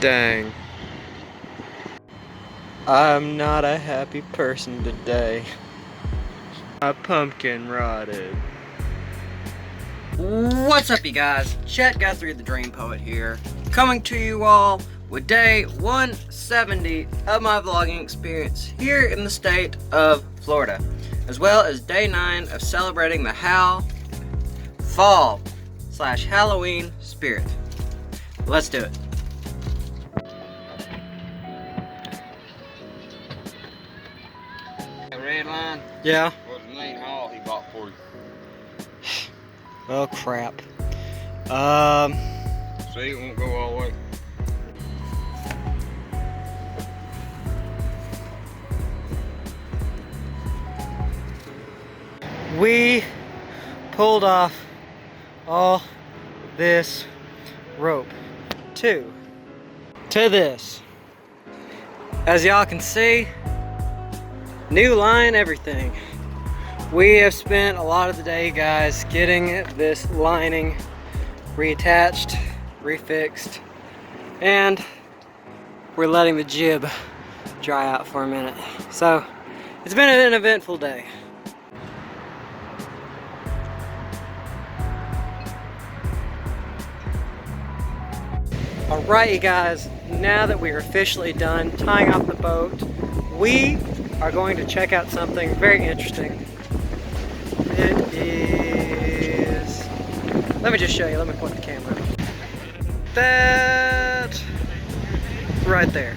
Dang. I'm not a happy person today. My pumpkin rotted. What's up, you guys? Chet Guthrie, the Dream Poet here, coming to you all with day 170 of my vlogging experience here in the state of Florida, as well as day 9 of celebrating the fall/Halloween spirit. Let's do it. That red line Yeah. was the main haul he bought for you. Oh crap. See, it won't go all the way. We pulled off all this rope to this. As y'all can see, new line, everything. We have spent a lot of the day, guys, getting this lining reattached, refixed, and we're letting the jib dry out for a minute. So it's been an eventful day. Alright, you guys, now that we are officially done tying off the boat, we are going to check out something very interesting. It is... Let me just show you, let me point the camera. That... right there.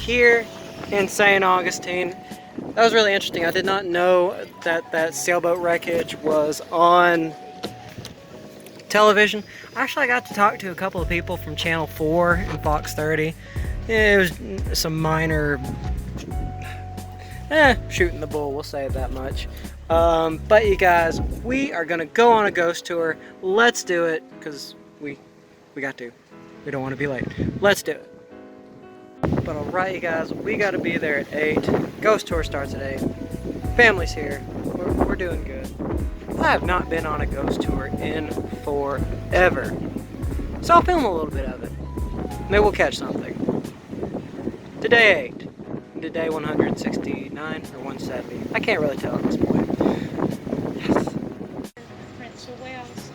here in St. Augustine. That was really interesting. I did not know that sailboat wreckage was on television. Actually, I got to talk to a couple of people from Channel 4 and Fox 30. It was some minor shooting the bull, we'll say it that much. But you guys, we are gonna go on a ghost tour. Let's do it, because we got to. We don't want to be late. Let's do it. But alright, you guys, we got to be there at 8. Ghost tour starts at 8. Family's here. We're doing good. I have not been on a ghost tour in forever. So I'll film a little bit of it. Maybe we'll catch something. Today 8. Today 169 or 170. I can't really tell at this point. Yes. Prince of Wales,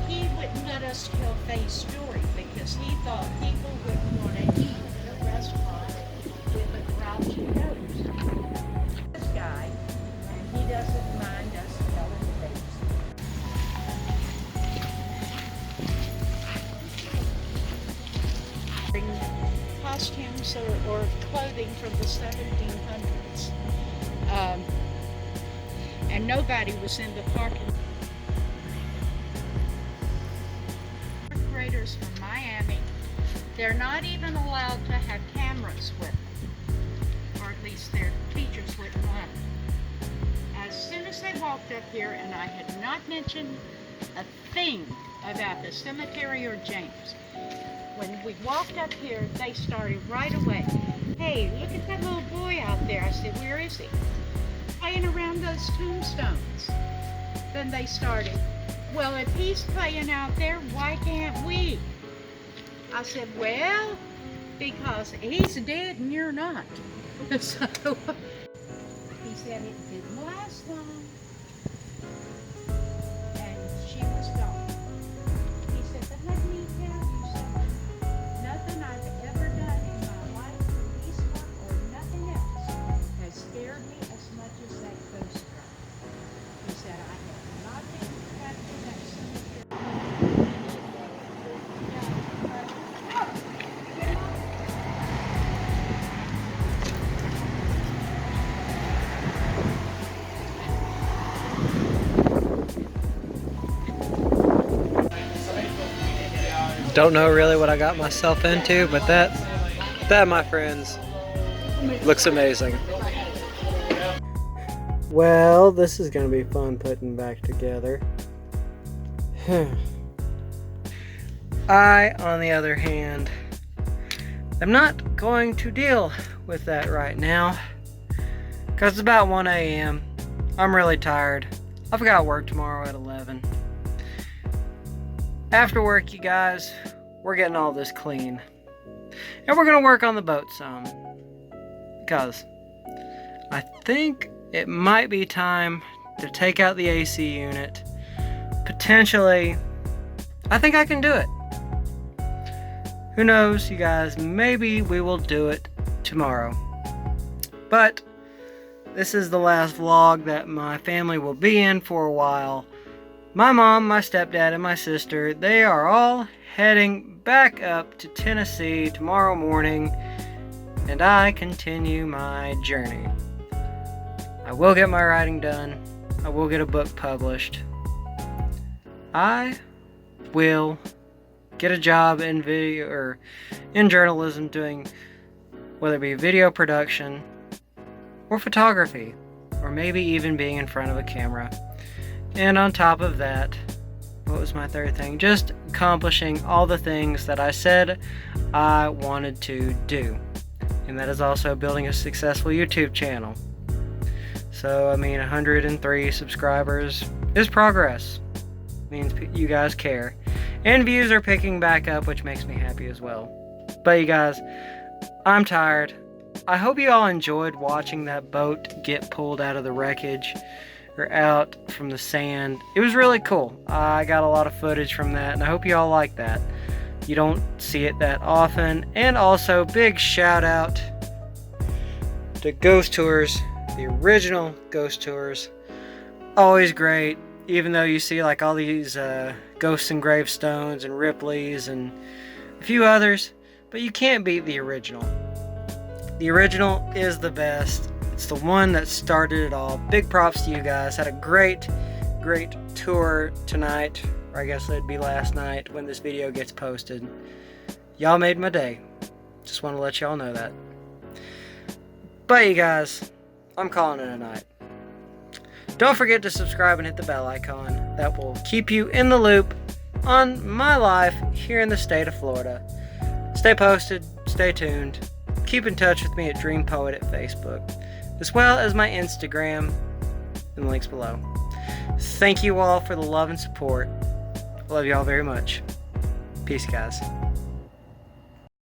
he wouldn't let us tell Faye's story because he thought people wouldn't want to eat at a restaurant with a grouchy nose. This guy, and he doesn't mind us telling Faye's. Costumes or clothing from the 1700s. And nobody was in the parking. Graders from Miami, they're not even allowed to have cameras with them, or at least their teachers wouldn't want them. As soon as they walked up here, and I had not mentioned a thing about the cemetery or James, when we walked up here, they started right away. Hey, look at that little boy out there. I said, where is he? Playing around those tombstones. Then they started, well, if he's playing out there, why can't we? I said, well, because he's dead and you're not. So he said it didn't last long. And she was gone. He said, but let me tell you something. Nothing I've ever done in my life, police work or nothing else, has scared me as much as that ghost drive. He said, I have not been trapped in that cemetery. Don't know really what I got myself into, but that, my friends, looks amazing. Well, this is gonna be fun putting back together. I, on the other hand, am not going to deal with that right now, because it's about 1 a.m. I'm really tired. I've got work tomorrow at 11. After work, you guys, we're getting all this clean. And we're gonna work on the boat some. Because I think it might be time to take out the AC unit. Potentially, I think I can do it. Who knows, you guys, maybe we will do it tomorrow. But this is the last vlog that my family will be in for a while. My mom, my stepdad, and my sister, they are all heading back up to Tennessee tomorrow morning, and I continue my journey. I will get my writing done. I will get a book published. I will get a job in video or in journalism, doing whether it be video production or photography, or maybe even being in front of a camera. And on top of that, what was my third thing? Just accomplishing all the things that I said I wanted to do. And that is also building a successful YouTube channel. So, I mean, 103 subscribers is progress. It means you guys care. And views are picking back up, which makes me happy as well. But you guys, I'm tired. I hope you all enjoyed watching that boat get pulled out of the wreckage, or out from the sand. It was really cool. I got a lot of footage from that, and I hope you all like that. You don't see it that often. And also, big shout out to Ghost Tours, the original Ghost Tours. Always great, even though you see like all these ghosts and gravestones and Ripley's and a few others. but you can't beat the original. The original is the best. It's the one that started it all. Big props to you guys. Had a great tour tonight, or I guess it'd be last night when this video gets posted. Y'all made my day. Just want to let y'all know that. But you guys, I'm calling it a night. Don't forget to subscribe and hit the bell icon. That will keep you in the loop on my life here in the state of Florida. Stay posted, stay tuned. Keep in touch with me at Dream Poet at Facebook, as well as my Instagram in the links below. Thank you all for the love and support. I love you all very much. Peace, guys.